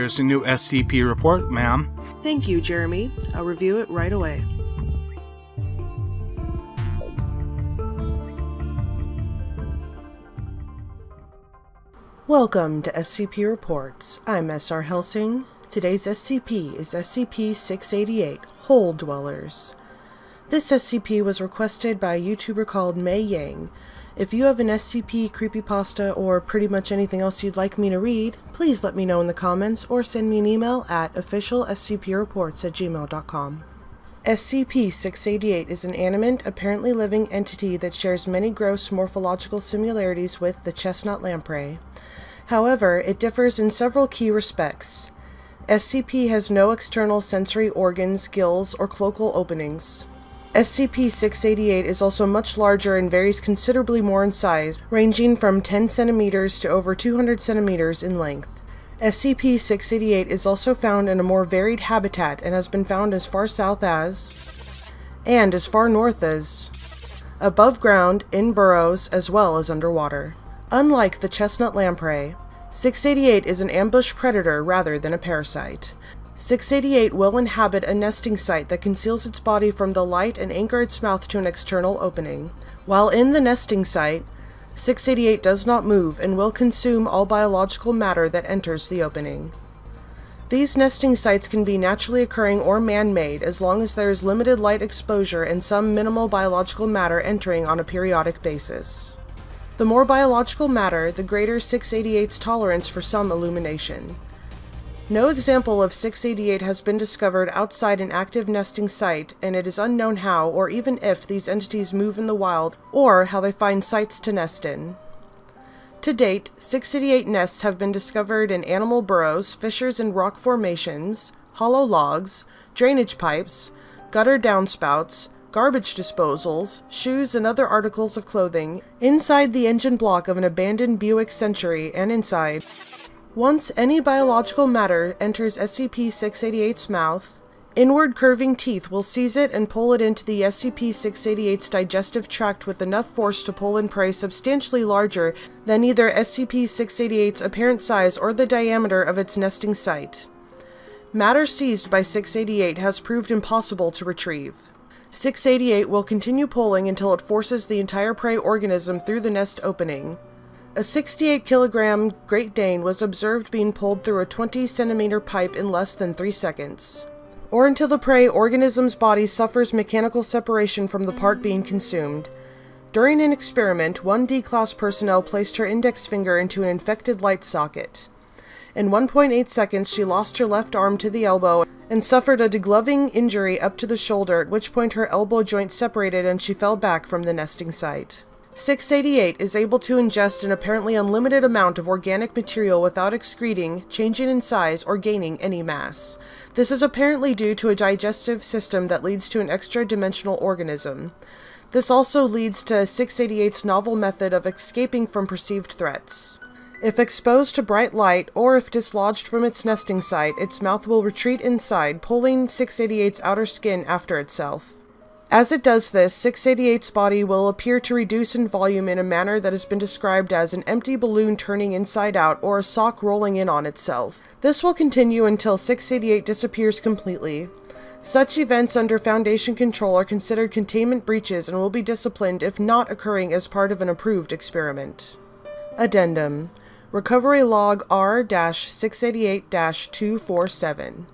Here's a new SCP report, ma'am. Thank you, Jeremy. I'll review it right away. Welcome to SCP Reports. I'm SR Hellsing. Today's SCP is SCP-688, Hole Dwellers. This SCP was requested by a YouTuber called Mei Yang. If you have an SCP creepypasta or pretty much anything else you'd like me to read, please let me know in the comments or send me an email at officialscpreports@gmail.com. SCP-688 is an animate, apparently living entity that shares many gross morphological similarities with the Chestnut Lamprey. However, it differs in several key respects. SCP has no external sensory organs, gills, or cloacal openings. SCP-688 is also much larger and varies considerably more in size, ranging from 10 centimeters to over 200 centimeters in length. SCP-688 is also found in a more varied habitat and has been found as far south as, and as far north as, above ground, in burrows, as well as underwater. Unlike the Chestnut Lamprey, 688 is an ambush predator rather than a parasite. 688 will inhabit a nesting site that conceals its body from the light and anchor its mouth to an external opening. While in the nesting site, 688 does not move and will consume all biological matter that enters the opening. These nesting sites can be naturally occurring or man-made as long as there is limited light exposure and some minimal biological matter entering on a periodic basis. The more biological matter, the greater 688's tolerance for some illumination. No example of 688 has been discovered outside an active nesting site, and it is unknown how or even if these entities move in the wild or how they find sites to nest in. To date, 688 nests have been discovered in animal burrows, fissures in rock formations, hollow logs, drainage pipes, gutter downspouts, garbage disposals, shoes and other articles of clothing, inside the engine block of an abandoned Buick Century, and inside. Once any biological matter enters SCP-688's mouth, inward curving teeth will seize it and pull it into the SCP-688's digestive tract with enough force to pull in prey substantially larger than either SCP-688's apparent size or the diameter of its nesting site. Matter seized by 688 has proved impossible to retrieve. 688 will continue pulling until it forces the entire prey organism through the nest opening. A 68-kilogram Great Dane was observed being pulled through a 20-centimeter pipe in less than 3 seconds, or until the prey organism's body suffers mechanical separation from the part being consumed. During an experiment, one D-Class personnel placed her index finger into an infected light socket. In 1.8 seconds, she lost her left arm to the elbow and suffered a degloving injury up to the shoulder, at which point her elbow joint separated and she fell back from the nesting site. 688 is able to ingest an apparently unlimited amount of organic material without excreting, changing in size, or gaining any mass. This is apparently due to a digestive system that leads to an extra-dimensional organism. This also leads to 688's novel method of escaping from perceived threats. If exposed to bright light, or if dislodged from its nesting site, its mouth will retreat inside, pulling 688's outer skin after itself. As it does this, 688's body will appear to reduce in volume in a manner that has been described as an empty balloon turning inside out or a sock rolling in on itself. This will continue until 688 disappears completely. Such events under Foundation control are considered containment breaches and will be disciplined if not occurring as part of an approved experiment. Addendum. Recovery Log R-688-247.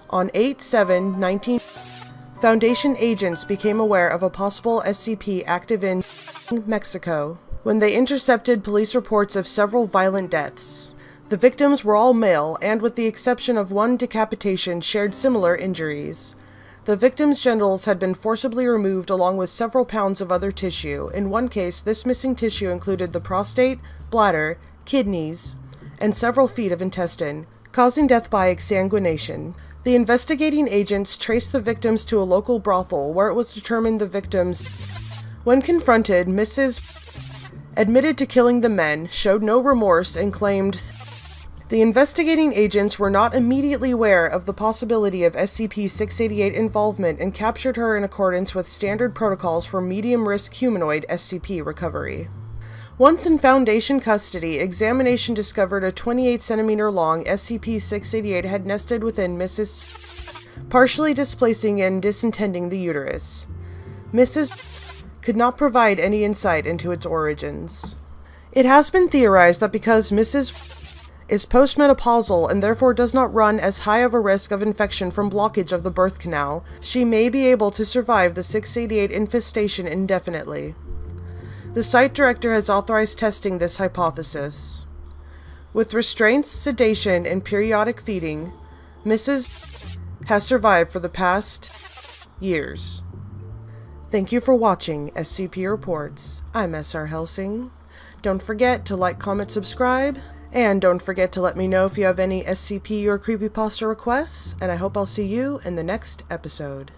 On 8/7/19... Foundation agents became aware of a possible SCP active in Mexico when they intercepted police reports of several violent deaths. The victims were all male and, with the exception of one decapitation, shared similar injuries. The victims' genitals had been forcibly removed along with several pounds of other tissue. In one case, this missing tissue included the prostate, bladder, kidneys, and several feet of intestine, causing death by exsanguination. The investigating agents traced the victims to a local brothel where it was determined the victims, when confronted, Mrs. admitted to killing the men, showed no remorse, and claimed the investigating agents were not immediately aware of the possibility of SCP-688 involvement and captured her in accordance with standard protocols for medium-risk humanoid SCP recovery. Once in Foundation custody, examination discovered a 28-centimeter long SCP-688 had nested within Mrs. partially displacing and disentending the uterus. Mrs. could not provide any insight into its origins. It has been theorized that because Mrs. is postmenopausal and therefore does not run as high of a risk of infection from blockage of the birth canal, she may be able to survive the 688 infestation indefinitely. The site director has authorized testing this hypothesis. With restraints, sedation, and periodic feeding, Mrs. has survived for the past years. Thank you for watching SCP Reports. I'm SR Hellsing. Don't forget to like, comment, subscribe, and don't forget to let me know if you have any SCP or creepypasta requests, and I hope I'll see you in the next episode.